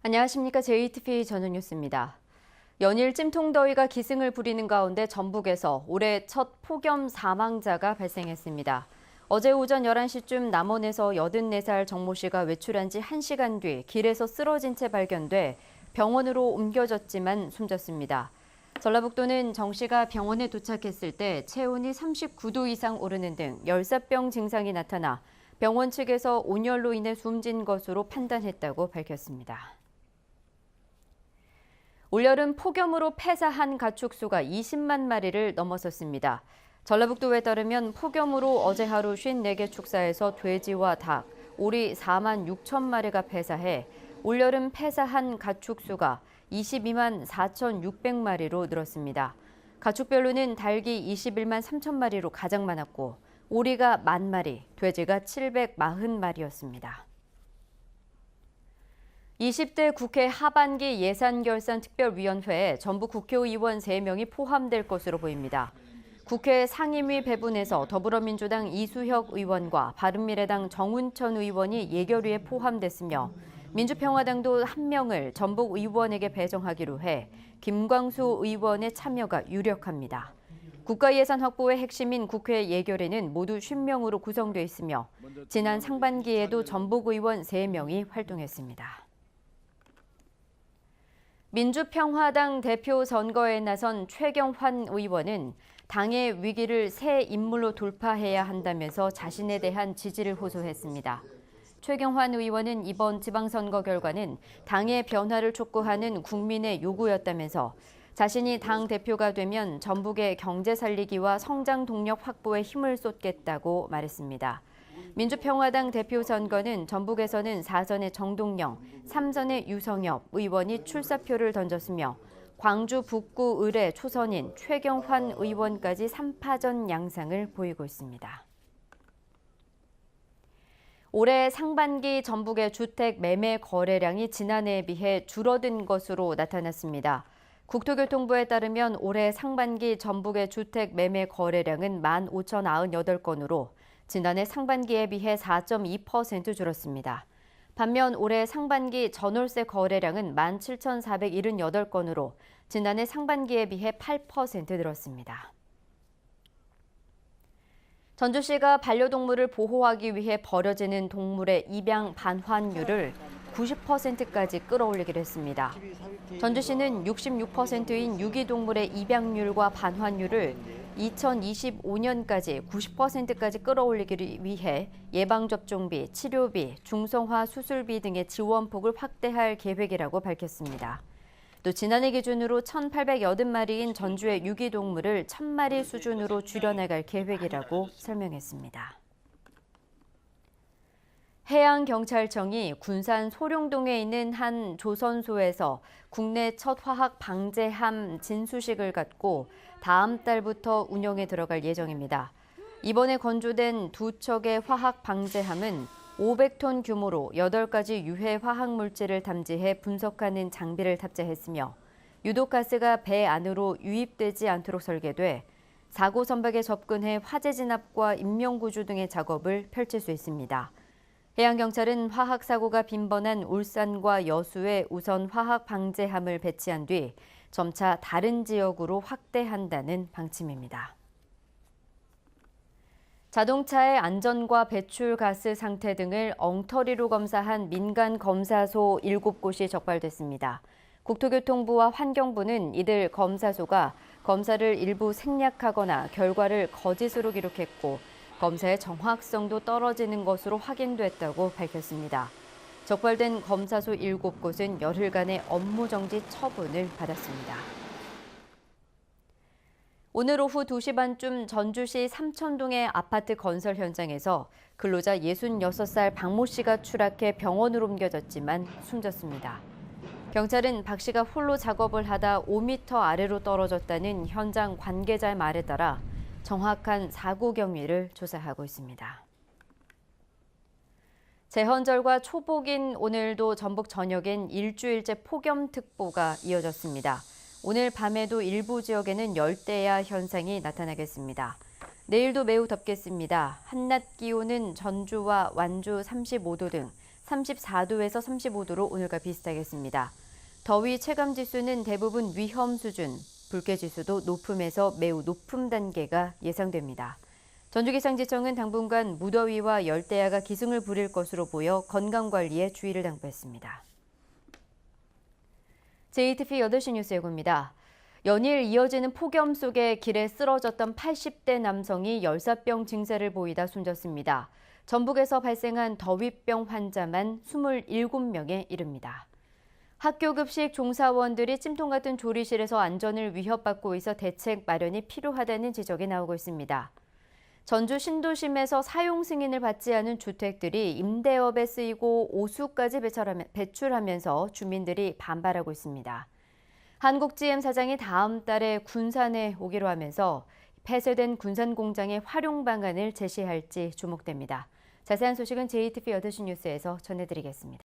안녕하십니까. JTBC 저녁 뉴스입니다. 연일 찜통더위가 기승을 부리는 가운데 전북에서 올해 첫 폭염 사망자가 발생했습니다. 어제 오전 11시쯤 남원에서 84살 정모 씨가 외출한 지 1시간 뒤 길에서 쓰러진 채 발견돼 병원으로 옮겨졌지만 숨졌습니다. 전라북도는 정 씨가 병원에 도착했을 때 체온이 39도 이상 오르는 등 열사병 증상이 나타나 병원 측에서 온열로 인해 숨진 것으로 판단했다고 밝혔습니다. 올여름 폭염으로 폐사한 가축수가 20만 마리를 넘어섰습니다. 전라북도에 따르면 폭염으로 어제 하루 54개 축사에서 돼지와 닭, 오리 4만 6천 마리가 폐사해 올여름 폐사한 가축수가 22만 4,600마리로 늘었습니다. 가축별로는 닭이 21만 3천 마리로 가장 많았고 오리가 10,000마리, 돼지가 740마리였습니다. 20대 국회 하반기 예산결산특별위원회에 전북 국회의원 3명이 포함될 것으로 보입니다. 국회 상임위 배분에서 더불어민주당 이수혁 의원과 바른미래당 정운천 의원이 예결위에 포함됐으며 민주평화당도 1명을 전북 의원에게 배정하기로 해 김광수 의원의 참여가 유력합니다. 국가예산 확보의 핵심인 국회 예결위는 모두 50명으로 구성돼 있으며 지난 상반기에도 전북 의원 3명이 활동했습니다. 민주평화당 대표 선거에 나선 최경환 의원은 당의 위기를 새 인물로 돌파해야 한다면서 자신에 대한 지지를 호소했습니다. 최경환 의원은 이번 지방선거 결과는 당의 변화를 촉구하는 국민의 요구였다면서 자신이 당 대표가 되면 전북의 경제 살리기와 성장 동력 확보에 힘을 쏟겠다고 말했습니다. 민주평화당 대표 선거는 전북에서는 4선의 정동영, 3선의 유성엽 의원이 출사표를 던졌으며 광주 북구 의뢰 초선인 최경환 의원까지 3파전 양상을 보이고 있습니다. 올해 상반기 전북의 주택 매매 거래량이 지난해에 비해 줄어든 것으로 나타났습니다. 국토교통부에 따르면 올해 상반기 전북의 주택 매매 거래량은 15,098건으로 지난해 상반기에 비해 4.2% 줄었습니다. 반면 올해 상반기 전월세 거래량은 17,478건으로 지난해 상반기에 비해 8% 늘었습니다. 전주시가 반려동물을 보호하기 위해 버려지는 동물의 입양 반환율을 90%까지 끌어올리기로 했습니다. 전주시는 66%인 유기동물의 입양률과 반환율을 2025년까지 90%까지 끌어올리기 위해 예방접종비, 치료비, 중성화 수술비 등의 지원폭을 확대할 계획이라고 밝혔습니다. 또 지난해 기준으로 1,880마리인 전주의 유기동물을 1,000마리 수준으로 줄여나갈 계획이라고 설명했습니다. 해양경찰청이 군산 소룡동에 있는 한 조선소에서 국내 첫 화학 방제함 진수식을 갖고 다음 달부터 운영에 들어갈 예정입니다. 이번에 건조된 2척의 화학 방제함은 500톤 규모로 8가지 유해 화학물질을 탐지해 분석하는 장비를 탑재했으며 유독가스가 배 안으로 유입되지 않도록 설계돼 사고 선박에 접근해 화재 진압과 인명구조 등의 작업을 펼칠 수 있습니다. 해양경찰은 화학사고가 빈번한 울산과 여수에 우선 화학 방제함을 배치한 뒤 점차 다른 지역으로 확대한다는 방침입니다. 자동차의 안전과 배출가스 상태 등을 엉터리로 검사한 민간 검사소 7곳이 적발됐습니다. 국토교통부와 환경부는 이들 검사소가 검사를 일부 생략하거나 결과를 거짓으로 기록했고 검사의 정확성도 떨어지는 것으로 확인됐다고 밝혔습니다. 적발된 검사소 7곳은 열흘간의 업무정지 처분을 받았습니다. 오늘 오후 2시 반쯤 전주시 삼천동의 아파트 건설 현장에서 근로자 66살 박모 씨가 추락해 병원으로 옮겨졌지만 숨졌습니다. 경찰은 박 씨가 홀로 작업을 하다 5m 아래로 떨어졌다는 현장 관계자의 말에 따라 정확한 사고 경위를 조사하고 있습니다. 제헌절과 초복인 오늘도 전북 전역엔 일주일째 폭염특보가 이어졌습니다. 오늘 밤에도 일부 지역에는 열대야 현상이 나타나겠습니다. 내일도 매우 덥겠습니다. 한낮 기온은 전주와 완주 35도 등 34도에서 35도로 오늘과 비슷하겠습니다. 더위 체감 지수는 대부분 위험 수준, 불쾌 지수도 높음에서 매우 높음 단계가 예상됩니다. 전주기상지청은 당분간 무더위와 열대야가 기승을 부릴 것으로 보여 건강관리에 주의를 당부했습니다. JTBC 8시 뉴스 예고입니다. 연일 이어지는 폭염 속에 길에 쓰러졌던 80대 남성이 열사병 증세를 보이다 숨졌습니다. 전북에서 발생한 더위병 환자만 27명에 이릅니다. 학교 급식 종사원들이 찜통 같은 조리실에서 안전을 위협받고 있어 대책 마련이 필요하다는 지적이 나오고 있습니다. 전주 신도심에서 사용 승인을 받지 않은 주택들이 임대업에 쓰이고 오수까지 배출하면서 주민들이 반발하고 있습니다. 한국GM 사장이 다음 달에 군산에 오기로 하면서 폐쇄된 군산 공장의 활용 방안을 제시할지 주목됩니다. 자세한 소식은 JTBC 8시 뉴스에서 전해드리겠습니다.